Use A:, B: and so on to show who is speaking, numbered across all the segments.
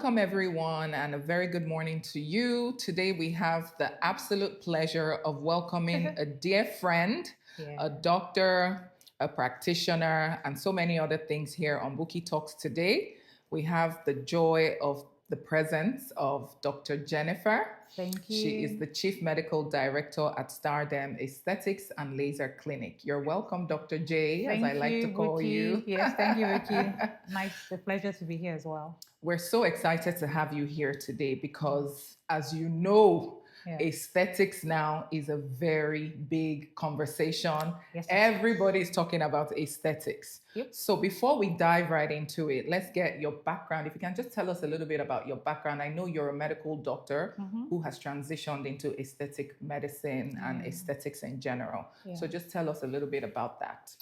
A: Welcome, everyone, and a very good morning to you. Today, we have the absolute pleasure of welcoming a dear friend, a
B: Yeah.
A: doctor, a practitioner, and so many other things here on Bukky Talks today. We have the joy of the presence of Dr. Jennifer.
B: Thank
A: She is
B: you.
A: the Chief Medical Director at Stardom Aesthetics and Laser Clinic. You're welcome, Dr. J, as I
B: Thank
A: like to
B: you,
A: call
B: Bukky.
A: you.
B: Yes, thank you, Bukky. Nice, a pleasure to be here as well.
A: We're so excited to have you here today because, as you know,
B: Yeah.
A: aesthetics now is a very big conversation.
B: Yes, it is.
A: Everybody's talking about aesthetics.
B: Yep.
A: So, before we dive right into it, let's get your background. If you can just tell us a little bit about your background. I know you're a medical doctor
B: Mm-hmm.
A: who has transitioned into aesthetic medicine and
B: Yeah.
A: aesthetics in general.
B: Yeah.
A: So, just tell us a little bit about that.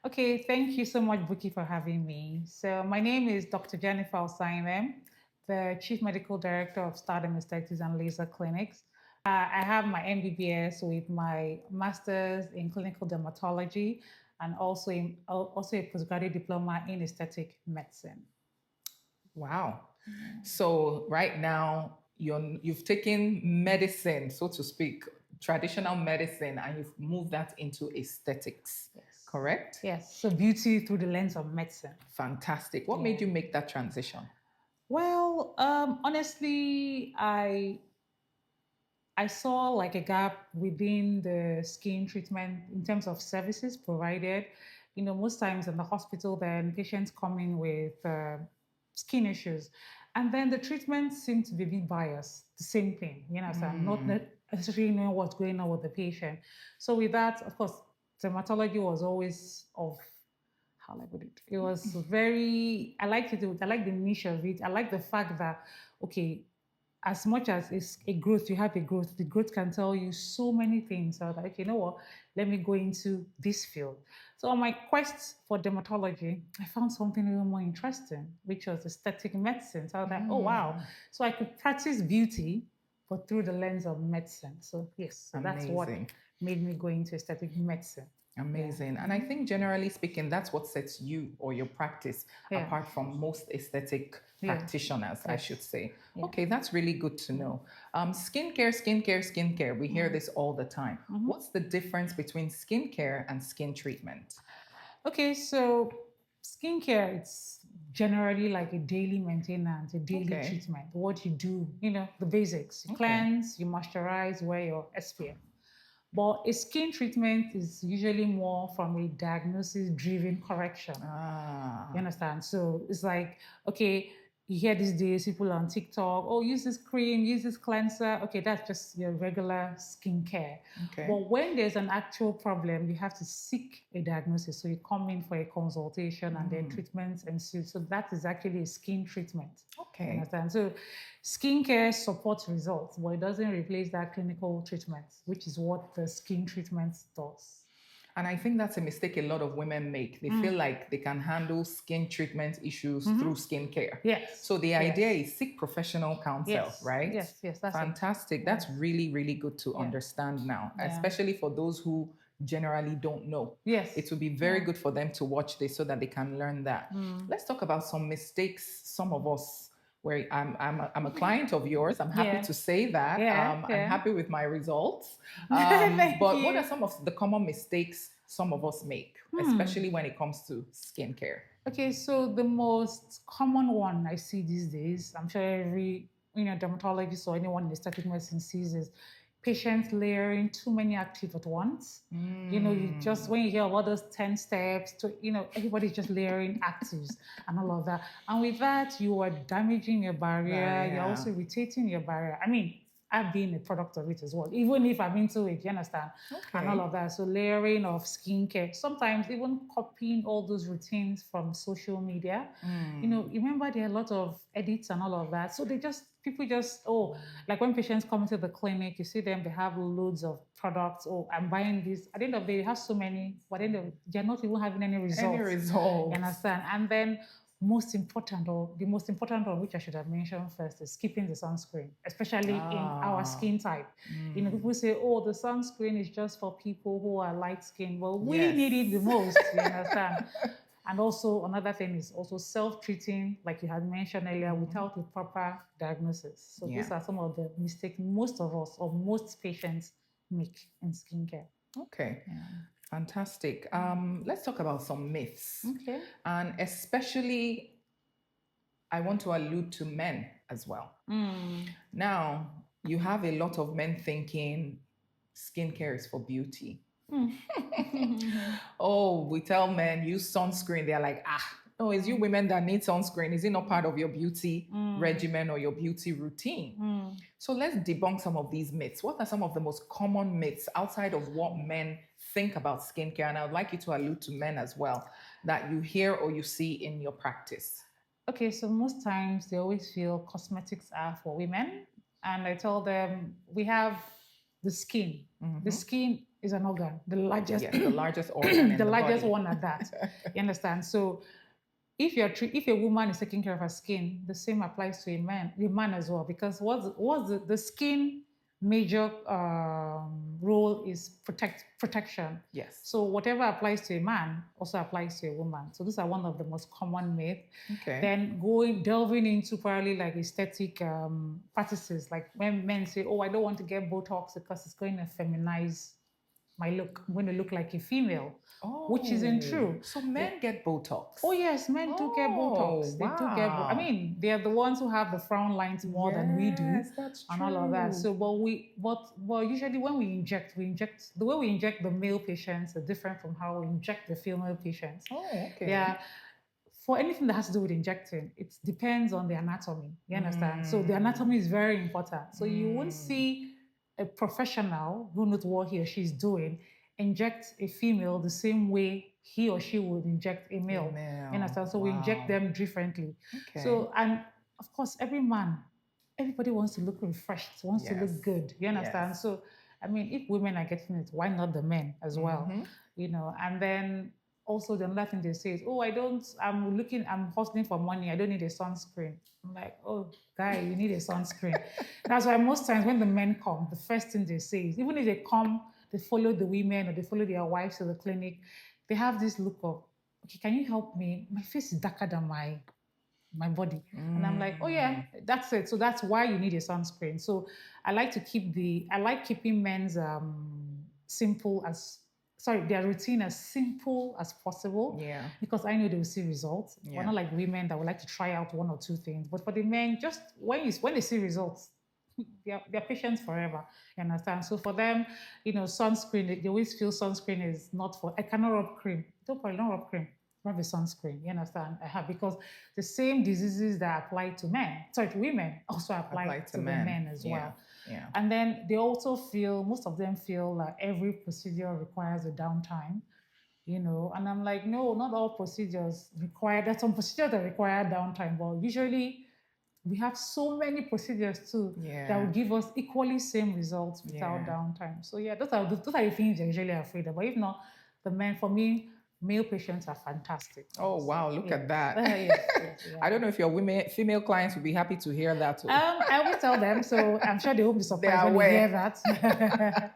B: Okay, thank you so much, Bukky, for having me. So my name is Dr. Jennifer Osayimwen, the Chief Medical Director of Stardom Aesthetics and Laser Clinics. I have my MBBS with my Master's in Clinical Dermatology and also a postgraduate diploma in Aesthetic Medicine.
A: Wow. So right now you've taken medicine, so to speak, traditional medicine, and you've moved that into aesthetics,
B: Yes.
A: correct?
B: Yes. So beauty through the lens of medicine.
A: Fantastic. What
B: Yeah.
A: made you make that transition?
B: Well, honestly, I saw like a gap within the skin treatment in terms of services provided. Most times in the hospital, then patients come in with skin issues, and then the treatment seems to be a bit biased. The same thing, so I'm not necessarily knowing what's going on with the patient. So with that, of course, dermatology was always of how I put it. It was very. I liked it. I like the niche of it. I like the fact that okay, as much as it's a growth, you have a growth. The growth can tell you so many things. So I was like, okay, you know what? Let me go into this field. So on my quest for dermatology, I found something even more interesting, which was aesthetic medicine. So I was like, oh wow. So I could practice beauty, but through the lens of medicine. So yes, so that's what
A: Amazing.
B: made me go into aesthetic medicine. Yeah.
A: Amazing. And I think generally speaking, that's what sets you or your practice
B: Yeah.
A: apart from most aesthetic
B: Yeah.
A: practitioners, I should
B: Yes.
A: say.
B: Yeah.
A: Okay, that's really good to know. Skincare, skincare, skincare. We hear this all the time. What's the difference between skincare and skin treatment?
B: Okay, so skincare, it's generally like a daily maintenance, a daily
A: Okay.
B: treatment. What you do, the basics. You
A: Okay.
B: cleanse, you moisturize, wear your SPF. But a skin treatment is usually more from a diagnosis driven correction. You
A: Ah,
B: understand? So it's like, okay, you hear these days people on TikTok, oh, use this cream, use this cleanser. Okay, that's just your regular skincare.
A: okay.
B: But when there's an actual problem, you have to seek a diagnosis. So you come in for a consultation and then treatments ensue. So that is actually a skin treatment. You
A: Okay.
B: understand? So skincare supports results, but it doesn't replace that clinical treatment, which is what the skin treatment does.
A: And I think that's a mistake a lot of women make. They feel like they can handle skin treatment issues through skincare.
B: Yes.
A: So the idea
B: Yes.
A: is seek professional counsel,
B: Yes.
A: right?
B: Yes. Yes. That's it.
A: Fantastic.
B: Yeah.
A: That's really, really good to
B: Yeah.
A: understand now,
B: Yeah.
A: especially for those who generally don't know.
B: Yes.
A: It would be very good for them to watch this so that they can learn that. Let's talk about some mistakes some of us where I'm a client of yours. I'm happy
B: Yeah.
A: to say that.
B: Yeah.
A: I'm
B: Yeah.
A: happy with my results.
B: Thank
A: But what are
B: you.
A: some of the common mistakes some of us make, especially when it comes to skincare?
B: Okay, so the most common one I see these days, I'm sure every dermatologist or anyone in aesthetic medicine sees is patients layering too many active at once. You just when you hear about those 10 steps to everybody's just layering actives and all of that. And with that, you are damaging your barrier, you're
A: Barrier.
B: also irritating your barrier. I mean, I've been a product of it as well, even if I'm into it, you understand? And all
A: Okay.
B: of that. So layering of skincare, sometimes even copying all those routines from social media. You remember there are a lot of edits and all of that. So people just, oh, like when patients come into the clinic, you see them, they have loads of products. Oh, I'm buying this. At the end of the day, they have so many, but then they're not even having any
A: Any
B: results. You
A: results?
B: understand? And then most important, or the most important one, which I should have mentioned first, is keeping the sunscreen, especially in our skin type. People say, oh, the sunscreen is just for people who are light skinned. Well, we
A: Yes.
B: need it the most, you understand? And also another thing is also self-treating, like you had mentioned earlier, without a proper diagnosis. So
A: Yeah.
B: these are some of the mistakes most of us or most patients make in skincare.
A: Okay. Fantastic. Let's talk about some myths.
B: Okay.
A: And especially, I want to allude to men as well. Now, you have a lot of men thinking skincare is for beauty. Oh, we tell men use sunscreen. They're like, no, it's you women that need sunscreen. Is it not part of your beauty regimen or your beauty routine? So let's debunk some of these myths. What are some of the most common myths outside of what men think about skincare? And I would like you to allude to men as well that you hear or you see in your practice.
B: Okay, so most times they always feel cosmetics are for women. And I tell them we have the skin. The skin is an organ, the largest,
A: Yes, the largest organ in
B: the
A: the
B: largest
A: body.
B: one at that. You understand? So if a woman is taking care of her skin, the same applies to a man as well. Because what's the skin major role is protection.
A: Yes.
B: So whatever applies to a man also applies to a woman. So these are one of the most common myths.
A: Okay.
B: Then delving into probably like aesthetic practices, like when men say, "Oh, I don't want to get Botox because it's going to feminize my look. I'm going to look like a female," which isn't true.
A: So men get Botox.
B: Oh yes, men do get Botox. They do get. I mean, they are the ones who have the frown lines more than we do,
A: Yes, that's
B: and
A: true.
B: all of that. So, but usually when we inject the way we inject the male patients are different from how we inject the female patients.
A: Oh, okay.
B: Yeah. For anything that has to do with injecting, it depends on the anatomy. You understand? So the anatomy is very important. So you won't see a professional who knows what he or she is doing inject a female the same way he or she would inject a male. You understand? So we inject them differently.
A: Okay.
B: So, and of course, everybody wants to look refreshed, wants to look good. You understand?
A: Yes.
B: So, I mean, if women are getting it, why not the men as well? You know, and then also the another thing they say is, "Oh, I'm hustling for money, I don't need a sunscreen." I'm like, "Oh, guy, you need a sunscreen." That's why most times when the men come, the first thing they say is, even if they come, they follow the women or they follow their wives to the clinic, they have this look of, "Okay, can you help me? My face is darker than my body." And I'm like, "Oh yeah, that's it." So that's why you need a sunscreen. So I like keeping men's simple as sorry, their routine as simple as possible.
A: Yeah.
B: Because I know they will see results. We're not like women that would like to try out one or two things. But for the men, just when they see results, they're patients forever. You understand? So for them, sunscreen, they always feel sunscreen is not for, "I cannot rub cream." Don't worry, don't rub cream. Rub a sunscreen. You understand? Because the same diseases that apply to women also apply to the men as well.
A: Yeah.
B: And then most of them feel like every procedure requires a downtime, and I'm like, no, not all procedures require, there's some procedures that require downtime, but usually we have so many procedures too that will give us equally same results without downtime. So yeah, those are the things they're usually afraid of. But if not, for me, male patients are fantastic.
A: Oh wow, look at that.
B: Yes,
A: I don't know if your female clients would be happy to hear that too.
B: I will tell them, so I'm sure they won't be surprised when they hear that.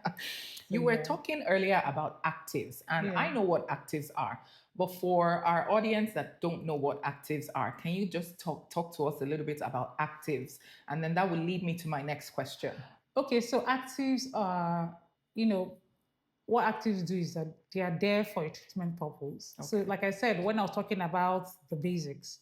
A: You were talking earlier about actives, and I know what actives are. But for our audience that don't know what actives are, can you just talk to us a little bit about actives? And then that will lead me to my next question.
B: Okay, so actives are, what actives do is that they are there for a treatment purpose. Okay. So like I said, when I was talking about the basics,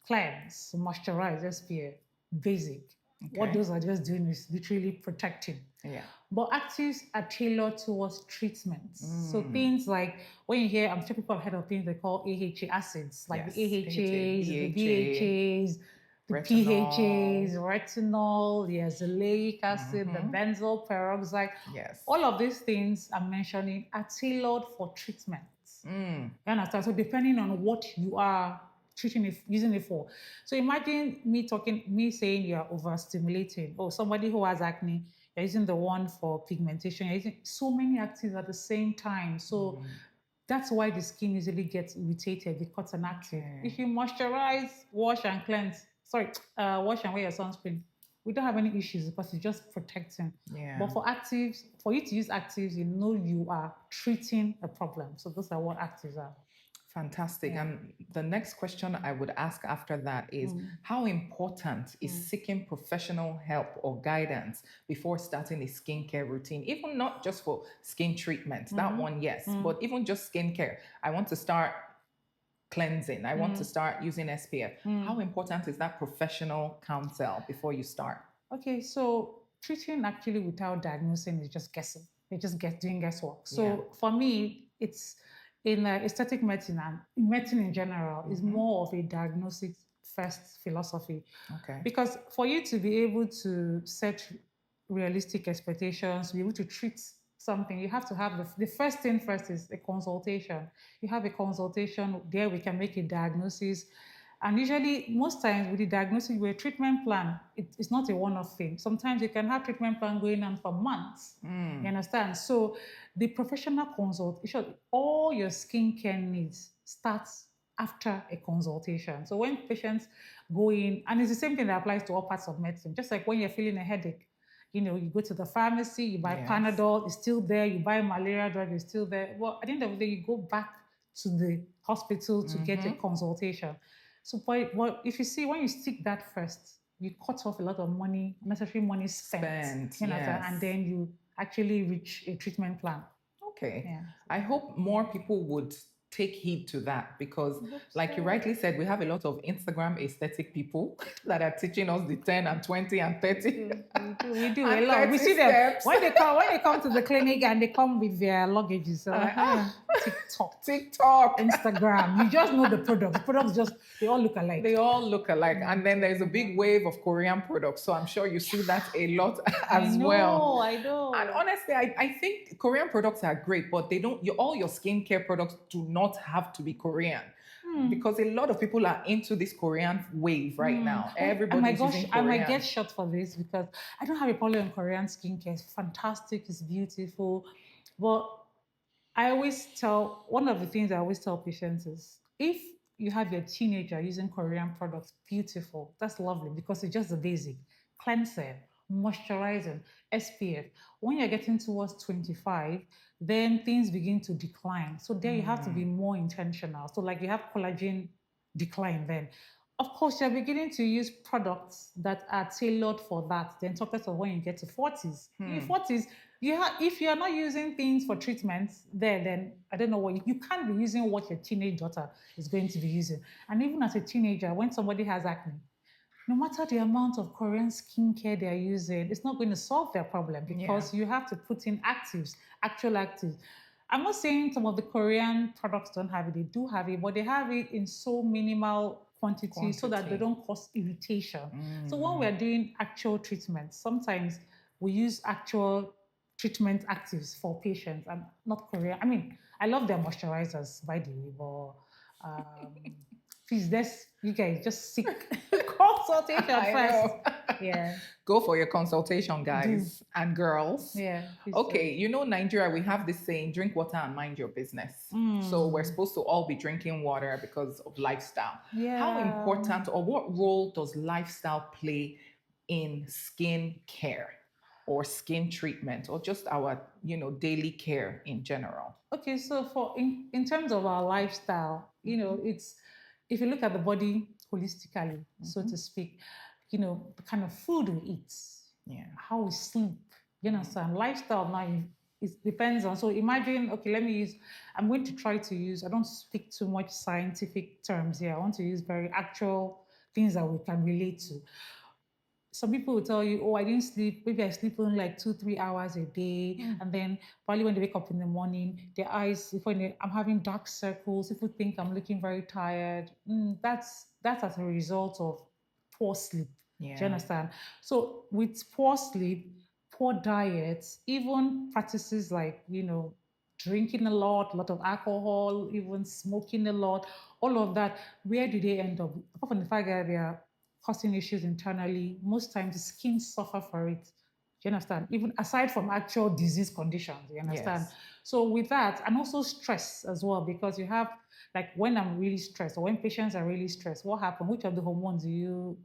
B: cleanse, moisturize, SPF, basic. Okay. What those are just doing is literally protecting.
A: Yeah.
B: But actives are tailored towards treatments. So things like, when you hear, I'm sure people have heard of things they call AHA acids, like the AHAs, the BHAs, the PHAs, retinol, the azelaic acid, the benzoyl peroxide.
A: Yes.
B: All of these things I'm mentioning are tailored for treatments. You understand? So depending on what you are using it for. So imagine me saying you're overstimulating, or somebody who has acne, you're using the one for pigmentation, you're using so many actives at the same time. So that's why the skin usually gets irritated because an active. If you moisturize, wash and cleanse, wash and wear your sunscreen, we don't have any issues because it's just protecting. Yeah. But for you to use actives, you are treating a problem. So those are what actives are.
A: Fantastic.
B: Yeah.
A: And the next question I would ask after that is how important is seeking professional help or guidance before starting a skincare routine? Even not just for skin treatment, that one, yes, but even just skincare. I want to start cleansing, I want to start using SPF. How important is that professional counsel before you start?
B: Okay, so treating actually without diagnosing is just guessing. You're just doing guesswork. So
A: Yeah.
B: for me, it's in aesthetic medicine and medicine in general is more of a diagnostic first philosophy.
A: Okay.
B: Because for you to be able to set realistic expectations, be able to treat something, you have to have the first thing first is a consultation. You have a consultation, there we can make a diagnosis. And usually, most times with the diagnosis, with a treatment plan, it's not a one-off thing. Sometimes you can have treatment plan going on for months. You understand? So the professional consultation, all your skincare needs starts after a consultation. So when patients go in, and it's the same thing that applies to all parts of medicine, just like when you're feeling a headache, you go to the pharmacy, you buy Panadol, it's still there, you buy malaria drug, it's still there. Well, at the end of the day, you go back to the hospital to get a consultation. So, but if you see, when you stick that first, you cut off a lot of money, necessary money spent, and then you actually reach a treatment plan.
A: Okay.
B: Yeah.
A: I hope more people would take heed to that because, like you rightly said, we have a lot of Instagram aesthetic people that are teaching us the 10 and 20 and 30.
B: We do a lot. We see them when they come to the clinic and they come with their luggages. So TikTok, Instagram. You just know the product. The products they all look alike.
A: They all look alike. And then there's a big wave of Korean products. So I'm sure you see that a lot as well.
B: I know.
A: And honestly, I think Korean products are great, but they don't. All your skincare products do not have to be Korean. Because a lot of people are into this Korean wave right now. Everybody's using Korean.
B: I might get shot for this because I don't have a problem with Korean skincare. It's fantastic, it's beautiful. But one of the things I always tell patients is if you have your teenager using Korean products, beautiful, that's lovely because it's just the basic cleansing, moisturizing, SPF. When you're getting towards 25, then things begin to decline. So there you have to be more intentional. So like you have collagen decline then. Of course, you're beginning to use products that are tailored for that. Then talk less of when you get to 40s. In your 40s, if you're not using things for treatments there, then I don't know what you can't be using what your teenage daughter is going to be using. And even as a teenager, when somebody has acne, no matter the amount of Korean skincare they're using, it's not going to solve their problem because you have to put in actives, actual actives. I'm not saying some of the Korean products don't have it, they do have it, but they have it in so minimal quantity so that they don't cause irritation. So when we're doing actual treatments, sometimes we use actual treatment actives for patients and not Korean. I mean, I love their moisturizers, by the way, but please, you guys just seek consultation first. Yeah.
A: Go for your consultation, guys and girls.
B: Yeah.
A: Okay, Nigeria, we have this saying, drink water and mind your business. So we're supposed to all be drinking water because of lifestyle.
B: Yeah.
A: How important or what role does lifestyle play in skin care or skin treatment or just our, daily care in general?
B: Okay, so in terms of our lifestyle, it's if you look at the body holistically, so to speak, the kind of food we eat, how we sleep, understand? Lifestyle now it depends on. So imagine, okay, I'm going to try to use. I don't speak too much scientific terms here. I want to use very actual things that we can relate to. Some people will tell you, oh, I didn't sleep. Maybe I sleep only like 2-3 hours a day. And then probably when they wake up in the morning, their eyes, I'm having dark circles. People think I'm looking very tired. That's as a result of poor sleep.
A: Yeah.
B: Do you understand? So with poor sleep, poor diet, even practices like, drinking a lot of alcohol, even smoking a lot, all of that, where do they end up? Apart from the fact that they are causing issues internally, most times the skin suffer for it. Do you understand? Even aside from actual disease conditions, you understand?
A: Yes.
B: So with that, and also stress as well, because you have, like when I'm really stressed or when patients are really stressed, what happens? Which of the hormones do you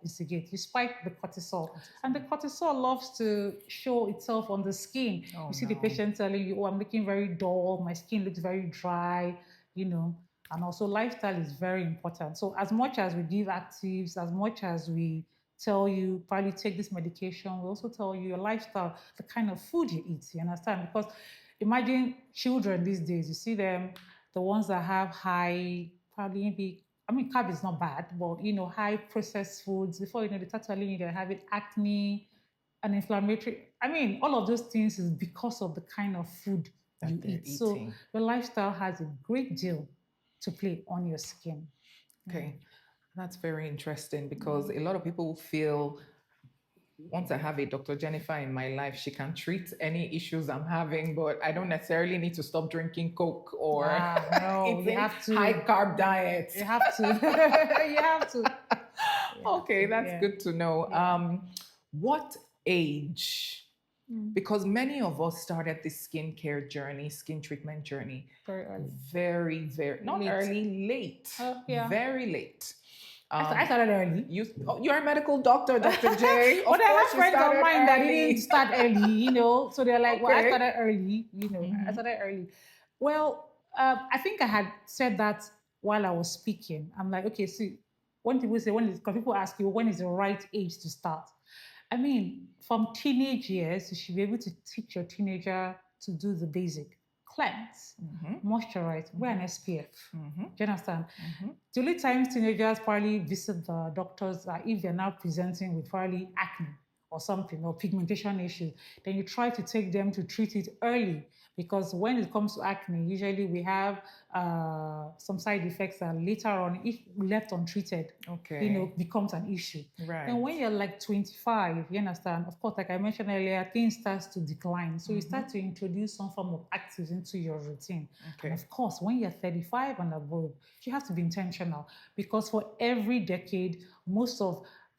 B: instigate? You spike the cortisol. And the cortisol loves to show itself on the skin. You see the patient telling you, oh, I'm looking very dull, my skin looks very dry, And also lifestyle is very important. So as much as we give actives, as much as we tell you probably take this medication, we also tell you your lifestyle, the kind of food you eat. You understand? Because imagine children these days, you see them, the ones that have high, probably maybe, I mean, carb is not bad, but high processed foods. Before you know, they start telling you they're having acne and inflammatory. I mean, all of those things is because of the kind of food
A: That
B: you
A: they're
B: eat. So
A: eating.
B: your lifestyle has a great deal to play on your skin.
A: Okay. That's very interesting because a lot of people feel once I have a Dr. Jennifer in my life, she can treat any issues I'm having, but I don't necessarily need to stop drinking Coke or
B: No, you
A: eating
B: have to.
A: high carb diets.
B: You have to. You have to.
A: Okay, that's
B: Yeah.
A: good to know. What age? Because many of us started this skincare journey, skin treatment journey,
B: Very early.
A: very, very, not
B: Late.
A: early, late.
B: Yeah.
A: Very late.
B: I started early.
A: You're a medical doctor, Dr. J.
B: But I have friends of mine that didn't start early, so they're like, well, I started early, I started early. Well, I think I had said that while I was speaking. I'm like, okay, see, when people say, because people ask you, when is the right age to start? I mean, from teenage years, you should be able to teach your teenager to do the basic cleanse, moisturize, wear an SPF. Do you understand? The only times teenagers probably visit the doctors are if they're now presenting with probably acne or something, or pigmentation issues. Then you try to take them to treat it early, because when it comes to acne, usually we have some side effects that later on, if left untreated, becomes an issue.
A: Right.
B: And when you're like 25, you understand, of course, like I mentioned earlier, things starts to decline. So you start to introduce some form of actives into your routine. And of course, when you're 35 and above, you have to be intentional, because for every decade,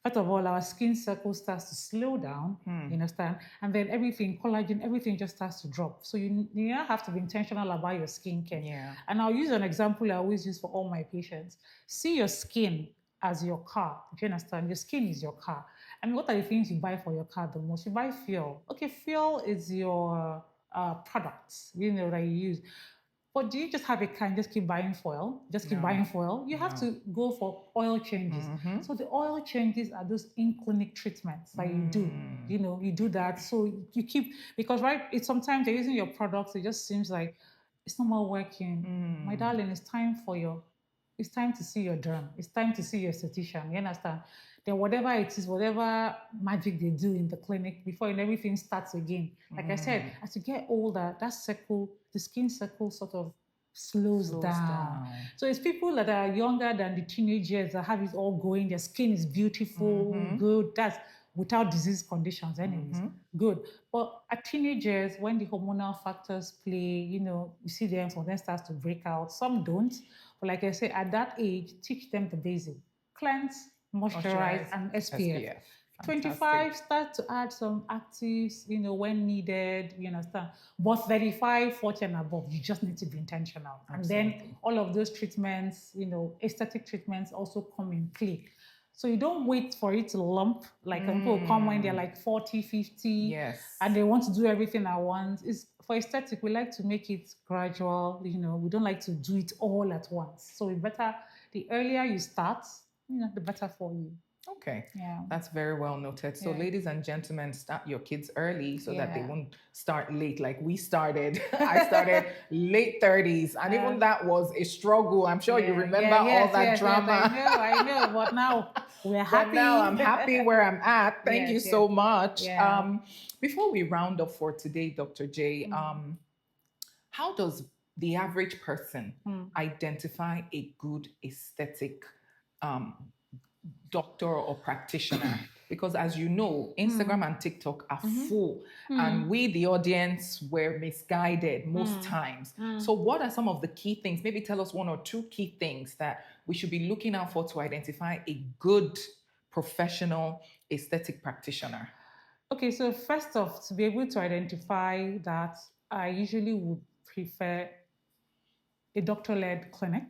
B: first of all, our skin cycle starts to slow down, you understand? And then everything, collagen, everything just starts to drop. So you now have to be intentional about your skincare.
A: Yeah.
B: And I'll use an example I always use for all my patients. See your skin as your car. Do you understand? Your skin is your car. I mean, what are the things you buy for your car the most? You buy fuel. Okay, fuel is your products, that you use. But do you just have a car and just keep buying fuel? Just keep buying fuel? You have to go for oil changes. So the oil changes are those in-clinic treatments that you do. You do that. So you keep, because it's sometimes they're using your products, it just seems like it's not more working. My darling, it's time to see your derm. It's time to see your esthetician. You understand? Then whatever it is, whatever magic they do in the clinic before everything starts again. Like I said, as you get older, the skin cycle sort of slows down. So it's people that are younger than the teenage years that have it all going. Their skin is beautiful, good. That's without disease conditions anyways. Good. But at teenagers, when the hormonal factors play, you see them, some of them starts to break out. Some don't. But like I say, at that age, teach them the basic. Cleanse, moisturize, and SPF. 25, start to add some actives, when needed, you understand. But 35, 40 and above, you just need to be intentional. Absolutely. And then all of those treatments, aesthetic treatments also come in play. So you don't wait for it to lump, like people come when they're like 40, 50, and they want to do everything at once. For aesthetic, we like to make it gradual, we don't like to do it all at once. So the earlier you start, the better for you.
A: Okay.
B: Yeah.
A: That's very well noted. So ladies and gentlemen, start your kids early so that they won't start late like we started. I started late 30s, and even that was a struggle. I'm sure you remember all that drama.
B: Yes, I know, but now we're happy.
A: But now I'm happy where I'm at. Thank you so much.
B: Yeah.
A: Before we round up for today, Dr. J, how does the average person identify a good aesthetic doctor or practitioner? Because as you know, Instagram and TikTok are full, and we, the audience, were misguided most times. So what are some of the key things? Maybe tell us one or two key things that we should be looking out for to identify a good professional aesthetic practitioner.
B: Okay, so first off, to be able to identify that, I usually would prefer a doctor-led clinic.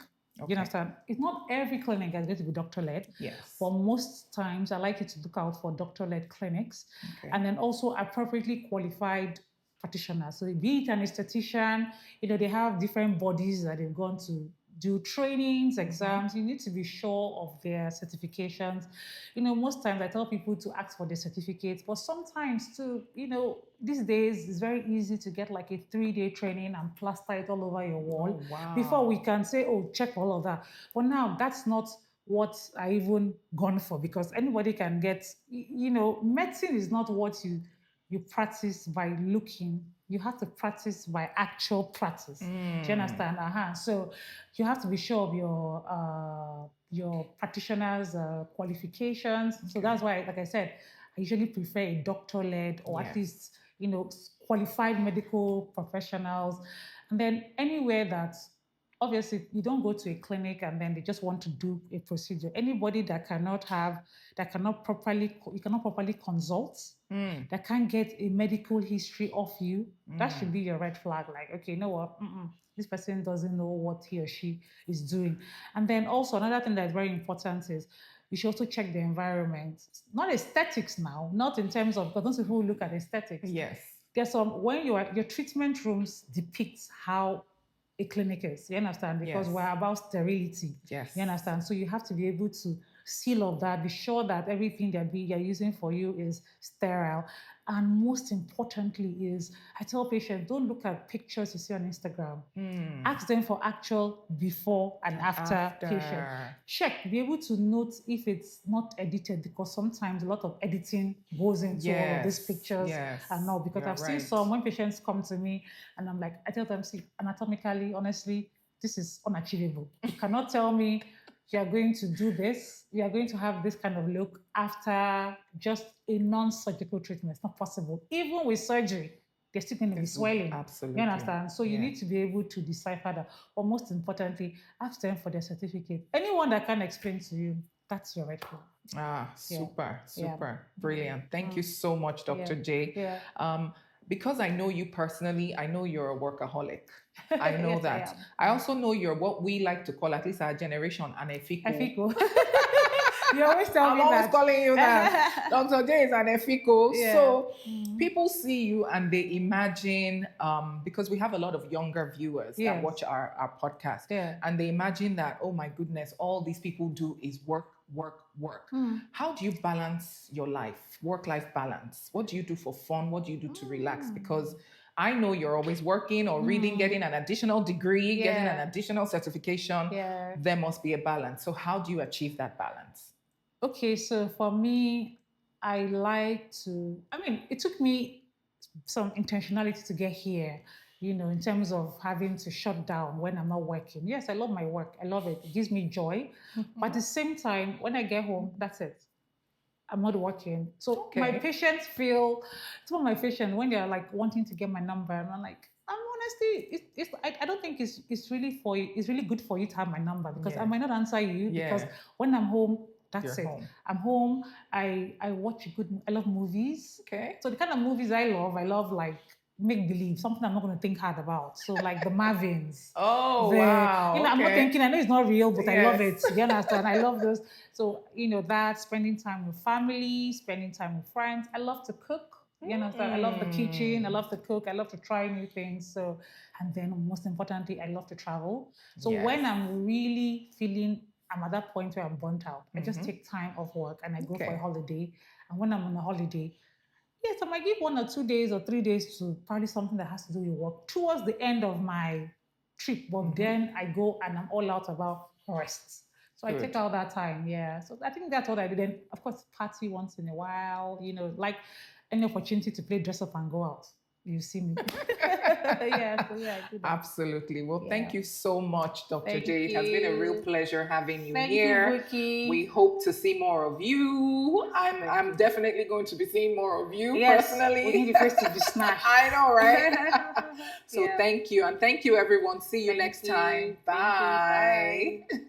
B: You understand? It's not every clinic is going to be doctor-led.
A: Yes.
B: But most times, I like you to look out for doctor-led clinics. And then also appropriately qualified practitioners. So be it an esthetician, they have different bodies that they've gone to do trainings, exams. You need to be sure of their certifications. Most times I tell people to ask for the certificates, but sometimes too, these days it's very easy to get like a 3-day training and plaster it all over your wall
A: Oh, wow.
B: before we can say, oh, check all of that. But now that's not what I even gone for, because anybody can get, medicine is not what you practice by looking. You have to practice by actual practice. Do you understand? So you have to be sure of your practitioner's qualifications. So that's why, like I said, I usually prefer a doctor-led, or at least qualified medical professionals. And then anywhere that, obviously, you don't go to a clinic and then they just want to do a procedure. Anybody that cannot you cannot properly consult, that can't get a medical history of you, that should be your red flag. Like, okay, you know what? This person doesn't know what he or she is doing. And then also another thing that's very important is you should also check the environment. Not aesthetics now, not in terms of, because those people who look at aesthetics.
A: Yes.
B: There's some, when your treatment rooms depicts how a clinic is, you understand? Because we're about sterility.
A: Yes.
B: You understand? So you have to be able to seal of that, be sure that everything they're using for you is sterile. And most importantly is, I tell patients, don't look at pictures you see on Instagram. Ask them for actual before and after patient. Check, be able to note if it's not edited, because sometimes a lot of editing goes into all of these pictures and all. Because I've seen some, when patients come to me and I'm like, I tell them, see, anatomically, honestly, this is unachievable. You cannot tell me you are going to do this, you are going to have this kind of look after just a non-surgical treatment. It's not possible. Even with surgery, they're still going to be swelling.
A: Absolutely.
B: You understand? So you need to be able to decipher that. But most importantly, ask them for their certificate. Anyone that can explain to you, that's your red flag.
A: Super. Brilliant. Thank you so much, Dr. J. Because I know you personally, I know you're a workaholic. I know that. I also know you're what we like to call, at least our generation, an efiko.
B: You always tell me that.
A: I'm always calling you that. Dr. J is an efiko. So people see you and they imagine, because we have a lot of younger viewers that watch our podcast, and they imagine that, oh my goodness, all these people do is work. How do you balance your life, work-life balance? What do you do for fun? What do you do to relax? Because I know you're always working or reading, getting an additional degree, getting an additional certification. There must be a balance. So how do you achieve that balance?
B: Okay, so for me, it took me some intentionality to get here, in terms of having to shut down when I'm not working. Yes, I love my work. I love it. It gives me joy. But at the same time, when I get home, that's it. I'm not working. So my patients some of my patients, when they're like wanting to get my number, and I'm like, honestly, I don't think it's really for you. It's really good for you to have my number, because I might not answer you, because when I'm home, that's it. Home. I'm home. I watch I love movies. So the kind of movies I love like make believe, something I'm not going to think hard about. So like the Marvins.
A: Wow.
B: I'm not thinking, I know it's not real, but I love it. You understand? I love those. So, that spending time with family, spending time with friends. I love to cook. You understand? I love the kitchen. I love to cook. I love to try new things. So, and then most importantly, I love to travel. So when I'm really feeling, I'm at that point where I'm burnt out, I just take time off work and I go for a holiday. And when I'm on a holiday, yes, I might give 1 or 2 days or 3 days to probably something that has to do with work towards the end of my trip. But then I go and I'm all out about rest. So I take out that time, So I think that's what I did. And of course, party once in a while, like any opportunity to play dress up and go out. You see me. I do that.
A: Absolutely. Well, thank you so much, Dr. J. It has been a real pleasure having you
B: Thank
A: here.
B: You, Bukky.
A: We hope to see more of you. I'm definitely going to be seeing more of you personally.
B: We need the first to be snatched.
A: I know, right? So thank you. And thank you, everyone. See you next time. Bye.
B: Bye.